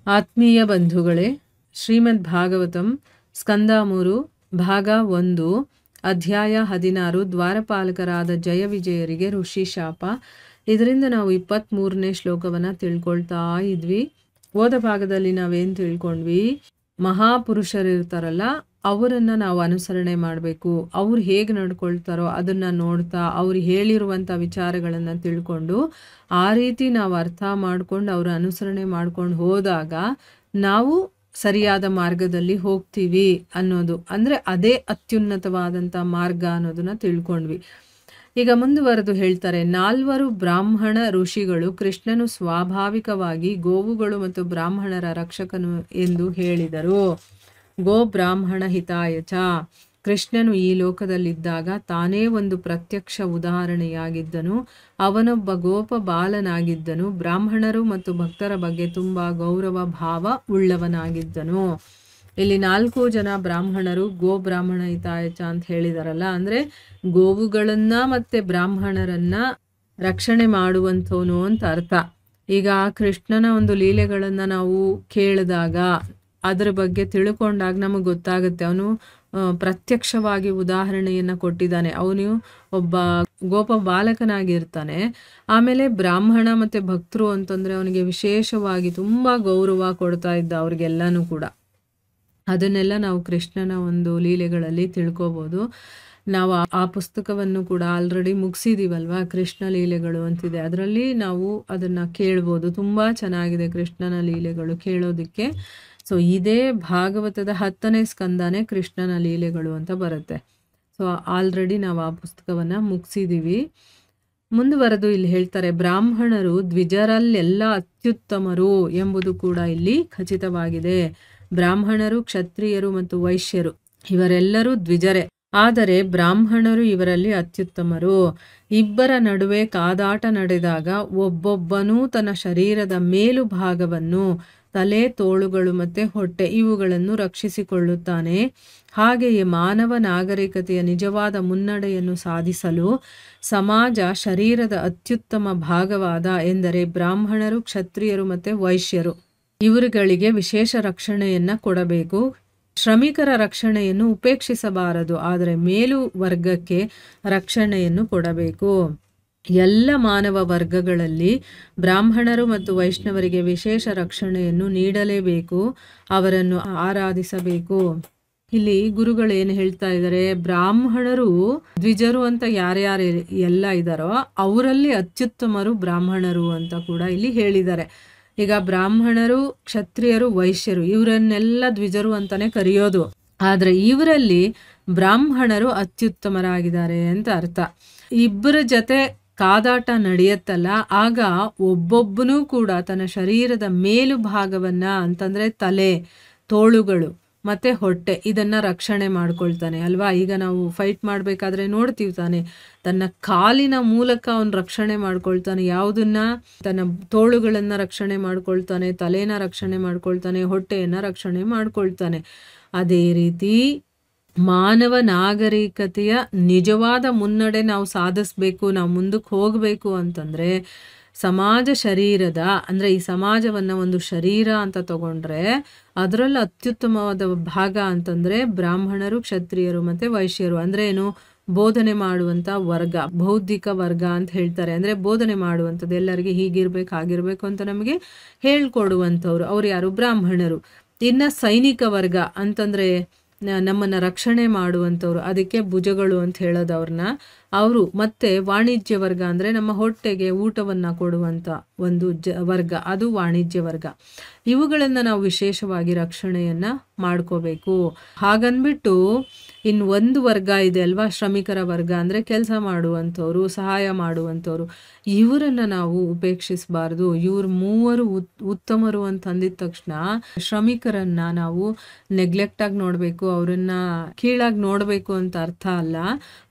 ಆತ್ಮೀಯ ಬಂಧುಗಳೇ, ಶ್ರೀಮದ್ ಭಾಗವತಂ ಸ್ಕಂದ 3 ಭಾಗ 1 ಅಧ್ಯಾಯ 16 ದ್ವಾರಪಾಲಕರಾದ ಜಯ ವಿಜಯರಿಗೆ ಋಷಿ ಶಾಪ. ಇದರಿಂದ ನಾವು 23ನೇ ಶ್ಲೋಕವನ್ನು ತಿಳ್ಕೊಳ್ತಾ ಇದ್ವಿ. ಹೋದ ಭಾಗದಲ್ಲಿ ನಾವೇನು ತಿಳ್ಕೊಂಡ್ವಿ? ಮಹಾಪುರುಷರಿರ್ತಾರಲ್ಲ, ಅವರನ್ನು ನಾವು ಅನುಸರಣೆ ಮಾಡಬೇಕು. ಅವ್ರು ಹೇಗೆ ನಡ್ಕೊಳ್ತಾರೋ ಅದನ್ನು ನೋಡ್ತಾ ಅವ್ರು ಹೇಳಿರುವಂಥ ವಿಚಾರಗಳನ್ನು ತಿಳ್ಕೊಂಡು ಆ ರೀತಿ ನಾವು ಅರ್ಥ ಮಾಡ್ಕೊಂಡು ಅವರ ಅನುಸರಣೆ ಮಾಡ್ಕೊಂಡು ಹೋದಾಗ ನಾವು ಸರಿಯಾದ ಮಾರ್ಗದಲ್ಲಿ ಹೋಗ್ತೀವಿ ಅನ್ನೋದು, ಅಂದರೆ ಅದೇ ಅತ್ಯುನ್ನತವಾದಂಥ ಮಾರ್ಗ ಅನ್ನೋದನ್ನ ತಿಳ್ಕೊಂಡ್ವಿ. ಈಗ ಮುಂದುವರೆದು ಹೇಳ್ತಾರೆ, 4 ಬ್ರಾಹ್ಮಣ ಋಷಿಗಳು ಕೃಷ್ಣನು ಸ್ವಾಭಾವಿಕವಾಗಿ ಗೋವುಗಳು ಮತ್ತು ಬ್ರಾಹ್ಮಣರ ರಕ್ಷಕನು ಎಂದು ಹೇಳಿದರು. ಗೋ ಬ್ರಾಹ್ಮಣ ಹಿತಾಯಚ. ಕೃಷ್ಣನು ಈ ಲೋಕದಲ್ಲಿದ್ದಾಗ ತಾನೇ ಒಂದು ಪ್ರತ್ಯಕ್ಷ ಉದಾಹರಣೆಯಾಗಿದ್ದನು. ಅವನೊಬ್ಬ ಗೋಪ ಬಾಲನಾಗಿದ್ದನು. ಬ್ರಾಹ್ಮಣರು ಮತ್ತು ಭಕ್ತರ ಬಗ್ಗೆ ತುಂಬ ಗೌರವ ಭಾವ ಉಳ್ಳವನಾಗಿದ್ದನು. ಇಲ್ಲಿ 4 ಜನ ಬ್ರಾಹ್ಮಣರು ಗೋ ಬ್ರಾಹ್ಮಣ ಹಿತಾಯಚ ಅಂತ ಹೇಳಿದಾರಲ್ಲ, ಅಂದರೆ ಗೋವುಗಳನ್ನ ಮತ್ತೆ ಬ್ರಾಹ್ಮಣರನ್ನ ರಕ್ಷಣೆ ಮಾಡುವಂಥವನು ಅಂತ ಅರ್ಥ. ಈಗ ಕೃಷ್ಣನ ಒಂದು ಲೀಲೆಗಳನ್ನು ನಾವು ಕೇಳಿದಾಗ ಅದರ ಬಗ್ಗೆ ತಿಳ್ಕೊಂಡಾಗ ನಮಗೆ ಗೊತ್ತಾಗುತ್ತೆ, ಅವನು ಪ್ರತ್ಯಕ್ಷವಾಗಿ ಉದಾಹರಣೆಯನ್ನು ಕೊಟ್ಟಿದ್ದಾನೆ. ಅವನು ಒಬ್ಬ ಗೋಪ ಬಾಲಕನಾಗಿರ್ತಾನೆ. ಆಮೇಲೆ ಬ್ರಾಹ್ಮಣ ಮತ್ತು ಭಕ್ತರು ಅಂತಂದರೆ ಅವನಿಗೆ ವಿಶೇಷವಾಗಿ ತುಂಬ ಗೌರವ ಕೊಡ್ತಾ ಇದ್ದ ಅವ್ರಿಗೆಲ್ಲನೂ ಕೂಡ. ಅದನ್ನೆಲ್ಲ ನಾವು ಕೃಷ್ಣನ ಒಂದು ಲೀಲೆಗಳಲ್ಲಿ ತಿಳ್ಕೊಬೋದು. ನಾವು ಆ ಪುಸ್ತಕವನ್ನು ಕೂಡ ಆಲ್ರೆಡಿ ಮುಗಿಸಿದ್ದೀವಲ್ವ, ಕೃಷ್ಣ ಲೀಲೆಗಳು ಅಂತಿದೆ. ಅದರಲ್ಲಿ ನಾವು ಅದನ್ನು ಕೇಳ್ಬೋದು. ತುಂಬ ಚೆನ್ನಾಗಿದೆ ಕೃಷ್ಣನ ಲೀಲೆಗಳು ಕೇಳೋದಕ್ಕೆ. ಸೊ ಇದೇ ಭಾಗವತದ 10ನೇ ಸ್ಕಂದನೇ ಕೃಷ್ಣನ ಲೀಲೆಗಳು ಅಂತ ಬರುತ್ತೆ. ಸೊ ಆಲ್ರೆಡಿ ನಾವು ಆ ಪುಸ್ತಕವನ್ನು ಮುಗಿಸಿದ್ದೀವಿ. ಮುಂದುವರೆದು ಇಲ್ಲಿ ಹೇಳ್ತಾರೆ, ಬ್ರಾಹ್ಮಣರು ದ್ವಿಜರಲ್ಲೆಲ್ಲ ಅತ್ಯುತ್ತಮರು ಎಂಬುದು ಕೂಡ ಇಲ್ಲಿ ಖಚಿತವಾಗಿದೆ. ಬ್ರಾಹ್ಮಣರು, ಕ್ಷತ್ರಿಯರು ಮತ್ತು ವೈಶ್ಯರು ಇವರೆಲ್ಲರೂ ದ್ವಿಜರೇ, ಆದರೆ ಬ್ರಾಹ್ಮಣರು ಇವರಲ್ಲಿ ಅತ್ಯುತ್ತಮರು. ಇಬ್ಬರ ನಡುವೆ ಕಾದಾಟ ನಡೆದಾಗ ಒಬ್ಬೊಬ್ಬನೂ ತನ್ನ ಶರೀರದ ಮೇಲು ಭಾಗವನ್ನು, ತಲೆ, ತೋಳುಗಳು ಮತ್ತು ಹೊಟ್ಟೆ ಇವುಗಳನ್ನು ರಕ್ಷಿಸಿಕೊಳ್ಳುತ್ತಾನೆ. ಹಾಗೆಯೇ ಮಾನವ ನಾಗರಿಕತೆಯ ನಿಜವಾದ ಮುನ್ನಡೆಯನ್ನು ಸಾಧಿಸಲು ಸಮಾಜ ಶರೀರದ ಅತ್ಯುತ್ತಮ ಭಾಗವಾದ ಎಂದರೆ ಬ್ರಾಹ್ಮಣರು, ಕ್ಷತ್ರಿಯರು ಮತ್ತು ವೈಶ್ಯರು ಇವರುಗಳಿಗೆ ವಿಶೇಷ ರಕ್ಷಣೆಯನ್ನು ಕೊಡಬೇಕು. ಶ್ರಮಿಕರ ರಕ್ಷಣೆಯನ್ನು ಉಪೇಕ್ಷಿಸಬಾರದು, ಆದರೆ ಮೇಲು ವರ್ಗಕ್ಕೆ ರಕ್ಷಣೆಯನ್ನು ಕೊಡಬೇಕು. ಎಲ್ಲ ಮಾನವ ವರ್ಗಗಳಲ್ಲಿ ಬ್ರಾಹ್ಮಣರು ಮತ್ತು ವೈಷ್ಣವರಿಗೆ ವಿಶೇಷ ರಕ್ಷಣೆಯನ್ನು ನೀಡಲೇಬೇಕು. ಅವರನ್ನು ಆರಾಧಿಸಬೇಕು. ಇಲ್ಲಿ ಗುರುಗಳು ಏನು ಹೇಳ್ತಾ ಇದ್ದಾರೆ, ಬ್ರಾಹ್ಮಣರು ದ್ವಿಜರು ಅಂತ ಯಾರ್ಯಾರು ಎಲ್ಲ ಇದ್ದಾರೋ ಅವರಲ್ಲಿ ಅತ್ಯುತ್ತಮರು ಬ್ರಾಹ್ಮಣರು ಅಂತ ಕೂಡ ಇಲ್ಲಿ ಹೇಳಿದ್ದಾರೆ. ಈಗ ಬ್ರಾಹ್ಮಣರು, ಕ್ಷತ್ರಿಯರು, ವೈಶ್ಯರು ಇವರನ್ನೆಲ್ಲ ದ್ವಿಜರು ಅಂತಾನೆ ಕರೆಯೋದು, ಆದರೆ ಇವರಲ್ಲಿ ಬ್ರಾಹ್ಮಣರು ಅತ್ಯುತ್ತಮರಾಗಿದ್ದಾರೆ ಅಂತ ಅರ್ಥ. ಇಬ್ಬರ ಜೊತೆ ಕಾದಾಟ ನಡೆಯುತ್ತಲ್ಲ, ಆಗ ಒಬ್ಬೊಬ್ಬನೂ ಕೂಡ ತನ್ನ ಶರೀರದ ಮೇಲು ಭಾಗವನ್ನ ಅಂತಂದ್ರೆ ತಲೆ, ತೋಳುಗಳು ಮತ್ತೆ ಹೊಟ್ಟೆ ಇದನ್ನ ರಕ್ಷಣೆ ಮಾಡ್ಕೊಳ್ತಾನೆ ಅಲ್ವಾ. ಈಗ ನಾವು ಫೈಟ್ ಮಾಡ್ಬೇಕಾದ್ರೆ ನೋಡ್ತೀವಿ ತಾನೆ, ತನ್ನ ಕಾಲಿನ ಮೂಲಕ ಅವನು ರಕ್ಷಣೆ ಮಾಡ್ಕೊಳ್ತಾನೆ. ಯಾವುದನ್ನ? ತನ್ನ ತೋಳುಗಳನ್ನ ರಕ್ಷಣೆ ಮಾಡ್ಕೊಳ್ತಾನೆ, ತಲೆನ ರಕ್ಷಣೆ ಮಾಡ್ಕೊಳ್ತಾನೆ, ಹೊಟ್ಟೆಯನ್ನ ರಕ್ಷಣೆ ಮಾಡ್ಕೊಳ್ತಾನೆ. ಅದೇ ರೀತಿ ಮಾನವ ನಾಗರಿಕತೆಯ ನಿಜವಾದ ಮುನ್ನಡೆ ನಾವು ಸಾಧಿಸ್ಬೇಕು, ನಾವು ಮುಂದಕ್ಕೆ ಹೋಗಬೇಕು ಅಂತಂದರೆ ಸಮಾಜ ಶರೀರದ, ಅಂದರೆ ಈ ಸಮಾಜವನ್ನು ಒಂದು ಶರೀರ ಅಂತ ತಗೊಂಡ್ರೆ ಅದರಲ್ಲಿ ಅತ್ಯುತ್ತಮವಾದ ಭಾಗ ಅಂತಂದರೆ ಬ್ರಾಹ್ಮಣರು, ಕ್ಷತ್ರಿಯರು ಮತ್ತು ವೈಶ್ಯರು. ಅಂದರೆ ಏನು? ಬೋಧನೆ ಮಾಡುವಂಥ ವರ್ಗ, ಬೌದ್ಧಿಕ ವರ್ಗ ಅಂತ ಹೇಳ್ತಾರೆ. ಅಂದರೆ ಬೋಧನೆ ಮಾಡುವಂಥದ್ದು, ಎಲ್ಲರಿಗೆ ಹೀಗಿರ್ಬೇಕು ಹಾಗಿರ್ಬೇಕು ಅಂತ ನಮಗೆ ಹೇಳ್ಕೊಡುವಂಥವ್ರು ಅವ್ರು ಯಾರು? ಬ್ರಾಹ್ಮಣರು. ಇನ್ನು ಸೈನಿಕ ವರ್ಗ ಅಂತಂದರೆ ನಮ್ಮನ್ನು ರಕ್ಷಣೆ ಮಾಡುವಂಥವ್ರು, ಅದಕ್ಕೆ ಭುಜಗಳು ಅಂತ ಹೇಳೋದು ಅವ್ರನ್ನ. ಅವರು ಮತ್ತೆ ವಾಣಿಜ್ಯ ವರ್ಗ ಅಂದರೆ ನಮ್ಮ ಹೊಟ್ಟೆಗೆ ಊಟವನ್ನು ಕೊಡುವಂಥ ಒಂದು ವರ್ಗ, ಅದು ವಾಣಿಜ್ಯ ವರ್ಗ. ಇವುಗಳನ್ನು ನಾವು ವಿಶೇಷವಾಗಿ ರಕ್ಷಣೆಯನ್ನು ಮಾಡ್ಕೋಬೇಕು. ಹಾಗನ್ಬಿಟ್ಟು ಇನ್ನು ಒಂದು ವರ್ಗ ಇದೆ ಅಲ್ವಾ, ಶ್ರಮಿಕರ ವರ್ಗ, ಅಂದರೆ ಕೆಲಸ ಮಾಡುವಂಥವ್ರು, ಸಹಾಯ ಮಾಡುವಂಥವ್ರು, ಇವರನ್ನು ನಾವು ಉಪೇಕ್ಷಿಸಬಾರ್ದು. ಇವ್ರು ಮೂವರು ಉತ್ತಮರು ಅಂತ ಅಂದಿದ ತಕ್ಷಣ ಶ್ರಮಿಕರನ್ನ ನಾವು ನೆಗ್ಲೆಕ್ಟಾಗಿ ನೋಡಬೇಕು, ಅವರನ್ನ ಕೀಳಾಗಿ ನೋಡಬೇಕು ಅಂತ ಅರ್ಥ ಅಲ್ಲ.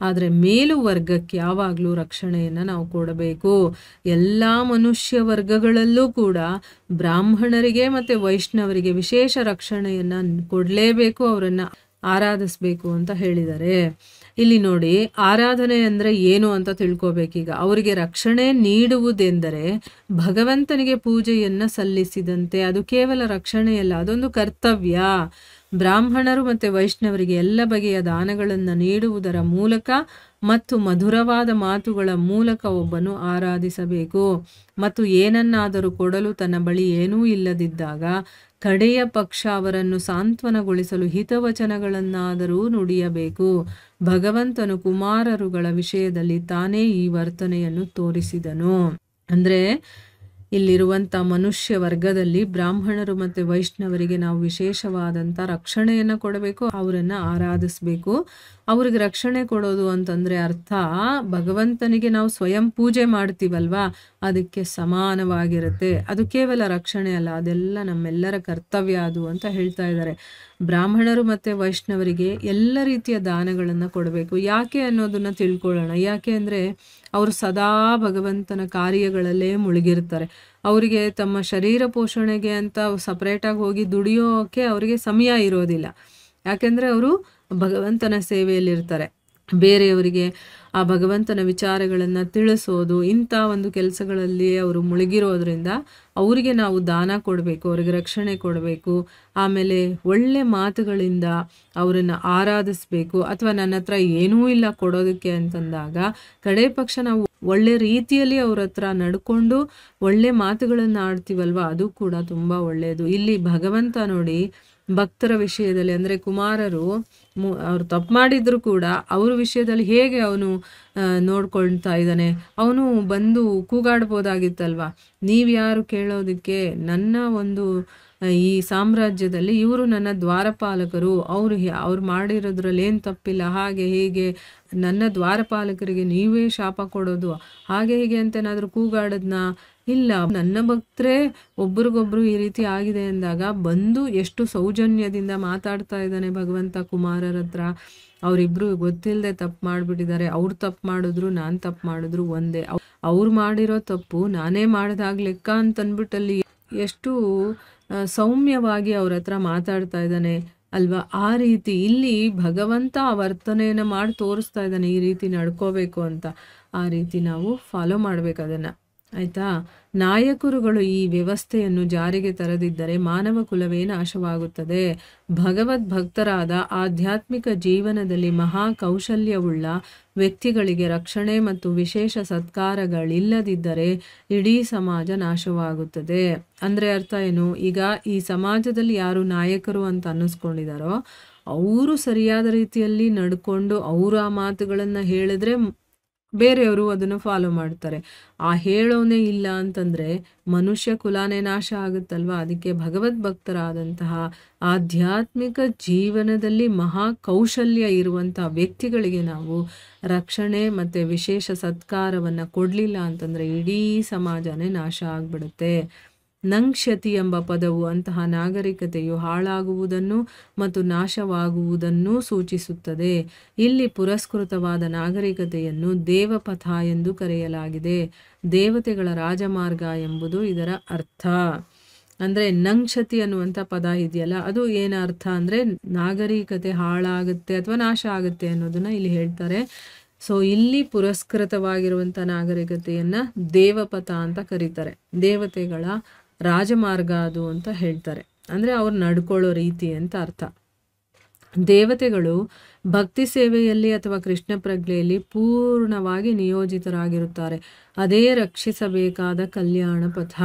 ಆದರೆ ಮೇಲು ವರ್ಗಕ್ಕೆ ಯಾವಾಗಲೂ ರಕ್ಷಣೆಯನ್ನು ನಾವು ಕೊಡಬೇಕು. ಎಲ್ಲ ಮನುಷ್ಯ ವರ್ಗಗಳಲ್ಲೂ ಕೂಡ ಬ್ರಾಹ್ಮಣರಿಗೆ ಮತ್ತು ವೈಷ್ಣವರಿಗೆ ವಿಶೇಷ ರಕ್ಷಣೆಯನ್ನು ಕೊಡಲೇಬೇಕು, ಅವರನ್ನು ಆರಾಧಿಸಬೇಕು ಅಂತ ಹೇಳಿದ್ದಾರೆ. ಇಲ್ಲಿ ನೋಡಿ, ಆರಾಧನೆ ಅಂದರೆ ಏನು ಅಂತ ತಿಳ್ಕೊಬೇಕೀಗ. ಅವರಿಗೆ ರಕ್ಷಣೆ ನೀಡುವುದೆಂದರೆ ಭಗವಂತನಿಗೆ ಪೂಜೆಯನ್ನು ಸಲ್ಲಿಸಿದಂತೆ. ಅದು ಕೇವಲ ರಕ್ಷಣೆಯಲ್ಲ, ಅದೊಂದು ಕರ್ತವ್ಯ. ಬ್ರಾಹ್ಮಣರು ಮತ್ತು ವೈಷ್ಣವರಿಗೆ ಎಲ್ಲ ಬಗೆಯ ದಾನಗಳನ್ನು ನೀಡುವುದರ ಮೂಲಕ ಮತ್ತು ಮಧುರವಾದ ಮಾತುಗಳ ಮೂಲಕ ಒಬ್ಬನು ಆರಾಧಿಸಬೇಕು. ಮತ್ತು ಏನನ್ನಾದರೂ ಕೊಡಲು ತನ್ನ ಬಳಿ ಏನೂ ಇಲ್ಲದಿದ್ದಾಗ ಕಡೆಯ ಪಕ್ಷ ಅವರನ್ನು ಸಾಂತ್ವನಗೊಳಿಸಲು ಹಿತವಚನಗಳನ್ನಾದರೂ ನುಡಿಯಬೇಕು. ಭಗವಂತನು ಕುಮಾರರುಗಳ ವಿಷಯದಲ್ಲಿ ತಾನೇ ಈ ವರ್ತನೆಯನ್ನು ತೋರಿಸಿದನು. ಅಂದರೆ ಇಲ್ಲಿರುವಂಥ ಮನುಷ್ಯ ವರ್ಗದಲ್ಲಿ ಬ್ರಾಹ್ಮಣರು ಮತ್ತು ವೈಷ್ಣವರಿಗೆ ನಾವು ವಿಶೇಷವಾದಂಥ ರಕ್ಷಣೆಯನ್ನು ಕೊಡಬೇಕು, ಅವರನ್ನು ಆರಾಧಿಸಬೇಕು. ಅವ್ರಿಗೆ ರಕ್ಷಣೆ ಕೊಡೋದು ಅಂತಂದರೆ ಅರ್ಥ ಭಗವಂತನಿಗೆ ನಾವು ಸ್ವಯಂ ಪೂಜೆ ಮಾಡ್ತೀವಲ್ವಾ, ಅದಕ್ಕೆ ಸಮಾನವಾಗಿರುತ್ತೆ. ಅದು ಕೇವಲ ರಕ್ಷಣೆ ಅಲ್ಲ, ಅದೆಲ್ಲ ನಮ್ಮೆಲ್ಲರ ಕರ್ತವ್ಯ ಅದು ಅಂತ ಹೇಳ್ತಾ ಇದ್ದಾರೆ. ಬ್ರಾಹ್ಮಣರು ಮತ್ತು ವೈಷ್ಣವರಿಗೆ ಎಲ್ಲ ರೀತಿಯ ದಾನಗಳನ್ನು ಕೊಡಬೇಕು. ಯಾಕೆ ಅನ್ನೋದನ್ನು ತಿಳ್ಕೊಳ್ಳೋಣ. ಯಾಕೆ ಅಂದರೆ ಅವರು ಸದಾ ಭಗವಂತನ ಕಾರ್ಯಗಳಲ್ಲೇ ಮುಳುಗಿರ್ತಾರೆ. ಅವರಿಗೆ ತಮ್ಮ ಶರೀರ ಪೋಷಣೆಗೆ ಅಂತ ಸಪ್ರೇಟಾಗಿ ಹೋಗಿ ದುಡಿಯೋಕ್ಕೆ ಅವರಿಗೆ ಸಮಯ ಇರೋದಿಲ್ಲ. ಯಾಕೆಂದರೆ ಅವರು ಭಗವಂತನ ಸೇವೆಯಲ್ಲಿರ್ತಾರೆ. ಬೇರೆಯವರಿಗೆ ಆ ಭಗವಂತನ ವಿಚಾರಗಳನ್ನು ತಿಳಿಸೋದು, ಇಂಥ ಒಂದು ಕೆಲಸಗಳಲ್ಲಿ ಅವರು ಮುಳುಗಿರೋದ್ರಿಂದ ಅವರಿಗೆ ನಾವು ದಾನ ಕೊಡಬೇಕು, ಅವ್ರಿಗೆ ರಕ್ಷಣೆ ಕೊಡಬೇಕು. ಆಮೇಲೆ ಒಳ್ಳೆ ಮಾತುಗಳಿಂದ ಅವರನ್ನು ಆರಾಧಿಸಬೇಕು. ಅಥವಾ ನನ್ನ ಹತ್ರ ಏನೂ ಇಲ್ಲ ಕೊಡೋದಕ್ಕೆ ಅಂತಂದಾಗ ಕಡೆ ಪಕ್ಷ ನಾವು ಒಳ್ಳೆ ರೀತಿಯಲ್ಲಿ ಅವ್ರ ಹತ್ರ ನಡ್ಕೊಂಡು ಒಳ್ಳೆ ಮಾತುಗಳನ್ನು ಆಡ್ತೀವಲ್ವ, ಅದು ಕೂಡ ತುಂಬ ಒಳ್ಳೆಯದು. ಇಲ್ಲಿ ಭಗವಂತ ನೋಡಿ ಭಕ್ತರ ವಿಷಯದಲ್ಲಿ ಅಂದರೆ ಕುಮಾರರು ಅವರು ತಪ್ಪು ಮಾಡಿದ್ರು ಕೂಡ ಅವ್ರ ವಿಷಯದಲ್ಲಿ ಹೇಗೆ ಅವನು ನೋಡ್ಕೊಳ್ತಾ ಇದ್ದಾನೆ. ಅವನು ಬಂದು ಕೂಗಾಡ್ಬೋದಾಗಿತ್ತಲ್ವ, ನೀವ್ಯಾರು ಕೇಳೋದಕ್ಕೆ, ನನ್ನ ಒಂದು ಈ ಸಾಮ್ರಾಜ್ಯದಲ್ಲಿ ಇವರು ನನ್ನ ದ್ವಾರಪಾಲಕರು, ಅವ್ರು ಮಾಡಿರೋದ್ರಲ್ಲಿ ಏನು ತಪ್ಪಿಲ್ಲ, ಹಾಗೆ ಹೀಗೆ ನನ್ನ ದ್ವಾರಪಾಲಕರಿಗೆ ನೀವೇ ಶಾಪ ಕೊಡೋದು ಹಾಗೆ ಹೀಗೆ ಅಂತೇನಾದರೂ ಕೂಗಾಡೋದನ್ನ ಇಲ್ಲ. ನನ್ನ ಭಕ್ತರೇ ಒಬ್ರಿಗೊಬ್ರು ಈ ರೀತಿ ಆಗಿದೆ ಅಂದಾಗ ಬಂದು ಎಷ್ಟು ಸೌಜನ್ಯದಿಂದ ಮಾತಾಡ್ತಾ ಇದ್ದಾನೆ ಭಗವಂತ ಕುಮಾರರ ಹತ್ರ. ಅವರಿಬ್ರು ಗೊತ್ತಿಲ್ಲದೆ ತಪ್ಪು ಮಾಡಿಬಿಟ್ಟಿದ್ದಾರೆ. ಅವ್ರು ತಪ್ಪು ಮಾಡಿದ್ರು ನಾನು ತಪ್ಪು ಮಾಡಿದ್ರು ಒಂದೇ, ಅವ್ರು ಮಾಡಿರೋ ತಪ್ಪು ನಾನೇ ಮಾಡಿದಾಗ ಲೆಕ್ಕ ಅಂತಂದ್ಬಿಟ್ಟಲ್ಲಿ ಎಷ್ಟು ಸೌಮ್ಯವಾಗಿ ಅವ್ರ ಹತ್ರ ಮಾತಾಡ್ತಾ ಇದ್ದಾನೆ ಅಲ್ವಾ. ಆ ರೀತಿ ಇಲ್ಲಿ ಭಗವಂತ ಆ ವರ್ತನೆಯನ್ನು ಮಾಡಿ ತೋರಿಸ್ತಾ ಇದ್ದಾನೆ, ಈ ರೀತಿ ನಡ್ಕೋಬೇಕು ಅಂತ. ಆ ರೀತಿ ನಾವು ಫಾಲೋ ಮಾಡ್ಬೇಕು ಅದನ್ನು, ಆಯಿತಾ. ನಾಯಕರುಗಳು ಈ ವ್ಯವಸ್ಥೆಯನ್ನು ಜಾರಿಗೆ ತರದಿದ್ದರೆ ಮಾನವ ಕುಲವೇ ನಾಶವಾಗುತ್ತದೆ. ಭಗವದ್ಭಕ್ತರಾದ ಆಧ್ಯಾತ್ಮಿಕ ಜೀವನದಲ್ಲಿ ಮಹಾ ಕೌಶಲ್ಯವುಳ್ಳ ವ್ಯಕ್ತಿಗಳಿಗೆ ರಕ್ಷಣೆ ಮತ್ತು ವಿಶೇಷ ಸತ್ಕಾರಗಳಿಲ್ಲದಿದ್ದರೆ ಇಡೀ ಸಮಾಜ ನಾಶವಾಗುತ್ತದೆ. ಅಂದರೆ ಅರ್ಥ ಏನು, ಈಗ ಈ ಸಮಾಜದಲ್ಲಿ ಯಾರು ನಾಯಕರು ಅಂತ ಅನ್ನಿಸ್ಕೊಂಡಿದ್ದಾರೋ ಅವರು ಸರಿಯಾದ ರೀತಿಯಲ್ಲಿ ನಡ್ಕೊಂಡು ಅವರು ಆ ಮಾತುಗಳನ್ನು ಹೇಳಿದ್ರೆ ಬೇರೆಯವರು ಅದನ್ನು ಫಾಲೋ ಮಾಡ್ತಾರೆ. ಆ ಹೇಳೋನೇ ಇಲ್ಲ ಅಂತಂದರೆ ಮನುಷ್ಯ ಕುಲಾನೇ ನಾಶ ಆಗುತ್ತಲ್ವ. ಅದಕ್ಕೆ ಭಗವದ್ಭಕ್ತರಾದಂತಹ ಆಧ್ಯಾತ್ಮಿಕ ಜೀವನದಲ್ಲಿ ಮಹಾ ಕೌಶಲ್ಯ ಇರುವಂಥ ವ್ಯಕ್ತಿಗಳಿಗೆ ನಾವು ರಕ್ಷಣೆ ಮತ್ತು ವಿಶೇಷ ಸತ್ಕಾರವನ್ನು ಕೊಡಲಿಲ್ಲ ಅಂತಂದರೆ ಇಡೀ ಸಮಾಜನೇ ನಾಶ ಆಗಿಬಿಡುತ್ತೆ. ನಂಕ್ಷತಿ ಎಂಬ ಪದವು ಅಂತಹ ನಾಗರಿಕತೆಯು ಹಾಳಾಗುವುದನ್ನು ಮತ್ತು ನಾಶವಾಗುವುದನ್ನು ಸೂಚಿಸುತ್ತದೆ. ಇಲ್ಲಿ ಪುರಸ್ಕೃತವಾದ ನಾಗರಿಕತೆಯನ್ನು ದೇವಪಥ ಎಂದು ಕರೆಯಲಾಗಿದೆ. ದೇವತೆಗಳ ರಾಜಮಾರ್ಗ ಎಂಬುದು ಇದರ ಅರ್ಥ. ಅಂದರೆ ನಂಕ್ಷತಿ ಅನ್ನುವಂಥ ಪದ ಇದೆಯಲ್ಲ, ಅದು ಏನು ಅರ್ಥ ಅಂದರೆ ನಾಗರಿಕತೆ ಹಾಳಾಗುತ್ತೆ ಅಥವಾ ನಾಶ ಆಗುತ್ತೆ ಅನ್ನೋದನ್ನು ಇಲ್ಲಿ ಹೇಳ್ತಾರೆ. ಸೊ ಇಲ್ಲಿ ಪುರಸ್ಕೃತವಾಗಿರುವಂಥ ನಾಗರಿಕತೆಯನ್ನು ದೇವಪಥ ಅಂತ ಕರೀತಾರೆ. ದೇವತೆಗಳ ರಾಜಮಾರ್ಗ ಅದು ಅಂತ ಹೇಳ್ತಾರೆ. ಅಂದರೆ ಅವ್ರು ನಡ್ಕೊಳ್ಳೋ ರೀತಿ ಅಂತ ಅರ್ಥ. ದೇವತೆಗಳು ಭಕ್ತಿ ಸೇವೆಯಲ್ಲಿ ಅಥವಾ ಕೃಷ್ಣ ಪ್ರಜ್ಞೆಯಲ್ಲಿ ಪೂರ್ಣವಾಗಿ ನಿಯೋಜಿತರಾಗಿರುತ್ತಾರೆ. ಅದೇ ರಕ್ಷಿಸಬೇಕಾದ ಕಲ್ಯಾಣ ಪಥ.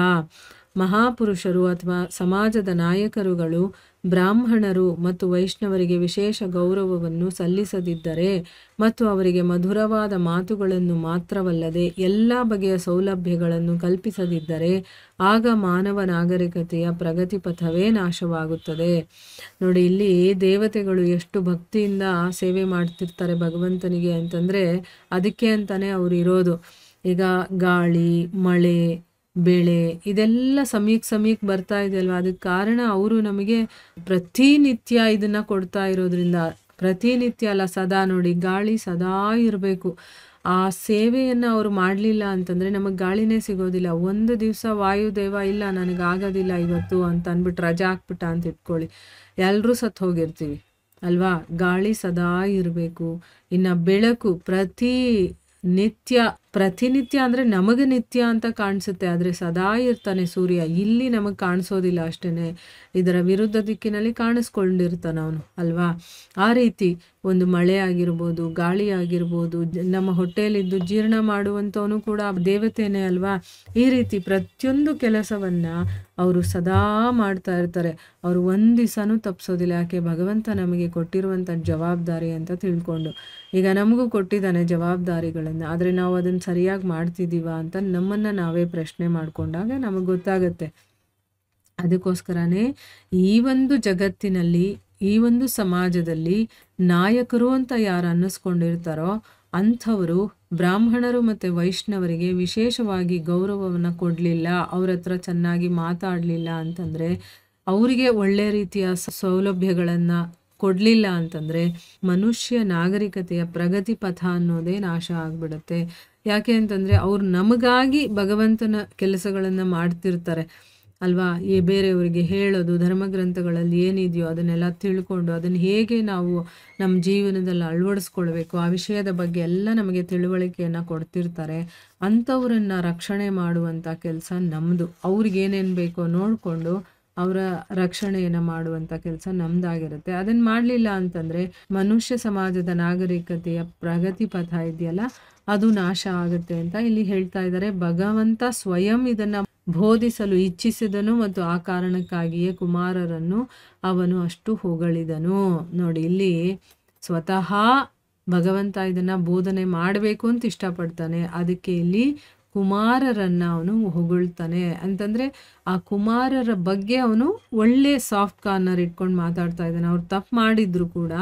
ಮಹಾಪುರುಷರು ಅಥವಾ ಸಮಾಜದ ನಾಯಕರುಗಳು ಬ್ರಾಹ್ಮಣರು ಮತ್ತು ವೈಷ್ಣವರಿಗೆ ವಿಶೇಷ ಗೌರವವನ್ನು ಸಲ್ಲಿಸದಿದ್ದರೆ ಮತ್ತು ಅವರಿಗೆ ಮಧುರವಾದ ಮಾತುಗಳನ್ನು ಮಾತ್ರವಲ್ಲದೆ ಎಲ್ಲ ಬಗೆಯ ಸೌಲಭ್ಯಗಳನ್ನು ಕಲ್ಪಿಸದಿದ್ದರೆ ಆಗ ಮಾನವ ನಾಗರಿಕತೆಯ ಪ್ರಗತಿ ಪಥವೇ ನಾಶವಾಗುತ್ತದೆ. ನೋಡಿ, ಇಲ್ಲಿ ದೇವತೆಗಳು ಎಷ್ಟು ಭಕ್ತಿಯಿಂದ ಸೇವೆ ಮಾಡ್ತಿರ್ತಾರೆ ಭಗವಂತನಿಗೆ ಅಂತಂದರೆ ಅದಕ್ಕೆ ಅಂತಾನೆ ಅವರು ಇರೋದು. ಈಗ ಗಾಳಿ, ಮಳೆ, ಬೆಳೆ ಇದೆಲ್ಲ ಸಮಯಕ್ಕೆ ಬರ್ತಾ ಇದೆಯಲ್ವ, ಅದಕ್ಕೆ ಕಾರಣ ಅವರು ನಮಗೆ ಪ್ರತಿನಿತ್ಯ ಇದನ್ನು ಕೊಡ್ತಾ ಇರೋದ್ರಿಂದ. ಪ್ರತಿನಿತ್ಯ ಅಲ್ಲ, ಸದಾ. ನೋಡಿ, ಗಾಳಿ ಸದಾ ಇರಬೇಕು. ಆ ಸೇವೆಯನ್ನು ಅವರು ಮಾಡಲಿಲ್ಲ ಅಂತಂದರೆ ನಮಗೆ ಗಾಳಿನೇ ಸಿಗೋದಿಲ್ಲ. ಒಂದು ದಿವಸ ವಾಯುದೇವ ಇಲ್ಲ ನನಗಾಗೋದಿಲ್ಲ ಇವತ್ತು ಅಂತ ಅಂದ್ಬಿಟ್ಟು ರಜಾ ಹಾಕ್ಬಿಟ್ಟ ಅಂತ ಇಟ್ಕೊಳ್ಳಿ, ಎಲ್ಲರೂ ಸತ್ತು ಹೋಗಿರ್ತೀವಿ ಅಲ್ವಾ? ಗಾಳಿ ಸದಾ ಇರಬೇಕು. ಇನ್ನು ಬೆಳಕು ಪ್ರತಿನಿತ್ಯ ಅಂದರೆ ನಮಗೆ ನಿತ್ಯ ಅಂತ ಕಾಣಿಸುತ್ತೆ, ಆದರೆ ಸದಾ ಇರ್ತಾನೆ ಸೂರ್ಯ. ಇಲ್ಲಿ ನಮಗೆ ಕಾಣಿಸೋದಿಲ್ಲ ಅಷ್ಟೇ, ಇದರ ವಿರುದ್ಧ ದಿಕ್ಕಿನಲ್ಲಿ ಕಾಣಿಸ್ಕೊಂಡಿರ್ತಾನೆ ಅವನು, ಅಲ್ವಾ? ಆ ರೀತಿ ಒಂದು ಮಳೆ ಆಗಿರ್ಬೋದು, ಗಾಳಿ ಆಗಿರ್ಬೋದು, ನಮ್ಮ ಹೊಟ್ಟೆಯಲ್ಲಿದ್ದು ಜೀರ್ಣ ಮಾಡುವಂಥವನು ಕೂಡ ದೇವತೆನೇ ಅಲ್ವಾ? ಈ ರೀತಿ ಪ್ರತಿಯೊಂದು ಕೆಲಸವನ್ನು ಅವರು ಸದಾ ಮಾಡ್ತಾ ಇರ್ತಾರೆ. ಅವರು ಒಂದು ದಿವಸನೂ ತಪ್ಪಿಸೋದಿಲ್ಲ. ಯಾಕೆ? ಭಗವಂತ ನಮಗೆ ಕೊಟ್ಟಿರುವಂಥ ಜವಾಬ್ದಾರಿ ಅಂತ ತಿಳ್ಕೊಂಡು. ಈಗ ನಮಗೂ ಕೊಟ್ಟಿದ್ದಾನೆ ಜವಾಬ್ದಾರಿಗಳನ್ನು, ಆದರೆ ನಾವು ಅದನ್ನು ಸರಿಯಾಗಿ ಮಾಡ್ತಿದ್ದೀವ ಅಂತ ನಮ್ಮನ್ನು ನಾವೇ ಪ್ರಶ್ನೆ ಮಾಡಿಕೊಂಡಾಗ ನಮಗೆ ಗೊತ್ತಾಗತ್ತೆ. ಅದಕ್ಕೋಸ್ಕರನೇ ಈ ಒಂದು ಜಗತ್ತಿನಲ್ಲಿ, ಈ ಒಂದು ಸಮಾಜದಲ್ಲಿ ನಾಯಕರು ಅಂತ ಯಾರು ಅನ್ನಿಸ್ಕೊಂಡಿರ್ತಾರೋ ಅಂಥವರು ಬ್ರಾಹ್ಮಣರು ಮತ್ತು ವೈಷ್ಣವರಿಗೆ ವಿಶೇಷವಾಗಿ ಗೌರವವನ್ನು ಕೊಡಲಿಲ್ಲ, ಅವ್ರ ಹತ್ರ ಚೆನ್ನಾಗಿ ಮಾತಾಡಲಿಲ್ಲ ಅಂತಂದರೆ, ಅವರಿಗೆ ಒಳ್ಳೆ ರೀತಿಯ ಸೌಲಭ್ಯಗಳನ್ನು ಕೊಡಲಿಲ್ಲ ಅಂತಂದರೆ ಮನುಷ್ಯ ನಾಗರಿಕತೆಯ ಪ್ರಗತಿ ಪಥ ಅನ್ನೋದೇ ನಾಶ ಆಗಿಬಿಡುತ್ತೆ. ಯಾಕೆ ಅಂತಂದರೆ ಅವ್ರು ನಮಗಾಗಿ ಭಗವಂತನ ಕೆಲಸಗಳನ್ನು ಮಾಡ್ತಿರ್ತಾರೆ ಅಲ್ವಾ? ಬೇರೆಯವರಿಗೆ ಹೇಳೋದು, ಧರ್ಮಗ್ರಂಥಗಳಲ್ಲಿ ಏನಿದೆಯೋ ಅದನ್ನೆಲ್ಲ ತಿಳ್ಕೊಂಡು ಅದನ್ನು ಹೇಗೆ ನಾವು ನಮ್ಮ ಜೀವನದಲ್ಲಿ ಅಳವಡಿಸ್ಕೊಳ್ಬೇಕು ಆ ವಿಷಯದ ಬಗ್ಗೆ ಎಲ್ಲ ನಮಗೆ ತಿಳುವಳಿಕೆಯನ್ನು ಕೊಡ್ತಿರ್ತಾರೆ. ಅಂಥವ್ರನ್ನು ರಕ್ಷಣೆ ಮಾಡುವಂಥ ಕೆಲಸ ನಮ್ಮದು. ಅವ್ರಿಗೇನೇನು ಬೇಕೋ ನೋಡಿಕೊಂಡು ಅವರ ರಕ್ಷಣೆಯನ್ನು ಮಾಡುವಂಥ ಕೆಲಸ ನಮ್ಮದಾಗಿರುತ್ತೆ. ಅದನ್ನು ಮಾಡಲಿಲ್ಲ ಅಂತಂದರೆ ಮನುಷ್ಯ ಸಮಾಜದ ನಾಗರಿಕತೆಯ ಪ್ರಗತಿ ಪಥ ಇದೆಯಲ್ಲ ಅದು ನಾಶ ಆಗುತ್ತೆ ಅಂತ ಇಲ್ಲಿ ಹೇಳ್ತಾ ಇದ್ದಾರೆ. ಭಗವಂತ ಸ್ವಯಂ ಇದನ್ನು ಬೋಧಿಸಲು ಇಚ್ಛಿಸಿದನು ಮತ್ತು ಆ ಕಾರಣಕ್ಕಾಗಿಯೇ ಕುಮಾರರನ್ನು ಅವನು ಅಷ್ಟು ಹೊಗಳಿದನು. ನೋಡಿ, ಇಲ್ಲಿ ಸ್ವತಃ ಭಗವಂತ ಇದನ್ನು ಬೋಧನೆ ಮಾಡಬೇಕು ಅಂತ ಇಷ್ಟಪಡ್ತಾನೆ. ಅದಕ್ಕೆ ಇಲ್ಲಿ ಕುಮಾರರನ್ನು ಅವನು ಹೊಗಳ್ತಾನೆ. ಅಂತಂದರೆ ಆ ಕುಮಾರರ ಬಗ್ಗೆ ಅವನು ಒಳ್ಳೆ ಸಾಫ್ಟ್ ಕಾರ್ನರ್ ಇಟ್ಕೊಂಡು ಮಾತಾಡ್ತಾ ಇದ್ದಾನೆ. ಅವ್ರು ತಪ್ಪು ಮಾಡಿದ್ರು ಕೂಡ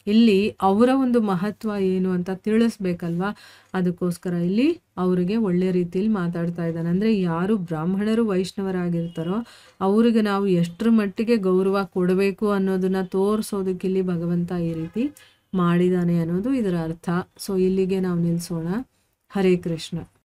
ಇಲ್ಲಿ ಅವರ ಒಂದು ಮಹತ್ವ ಏನು ಅಂತ ತಿಳಿಸ್ಬೇಕಲ್ವಾ? ಅದಕ್ಕೋಸ್ಕರ ಇಲ್ಲಿ ಅವರಿಗೆ ಒಳ್ಳೆ ರೀತಿಯಲ್ಲಿ ಮಾತಾಡ್ತಾ ಇದ್ದಾನೆ. ಅಂದರೆ ಯಾರು ಬ್ರಾಹ್ಮಣರು ವೈಷ್ಣವರಾಗಿರ್ತಾರೋ ಅವ್ರಿಗೆ ನಾವು ಎಷ್ಟರ ಮಟ್ಟಿಗೆ ಗೌರವ ಕೊಡಬೇಕು ಅನ್ನೋದನ್ನು ತೋರಿಸೋದಕ್ಕೆ ಇಲ್ಲಿ ಭಗವಂತ ಈ ರೀತಿ ಮಾಡಿದ್ದಾನೆ ಅನ್ನೋದು ಇದರ ಅರ್ಥ. ಸೊ ಇಲ್ಲಿಗೆ ನಾವು ನಿಲ್ಲಿಸೋಣ. ಹರೇ ಕೃಷ್ಣ.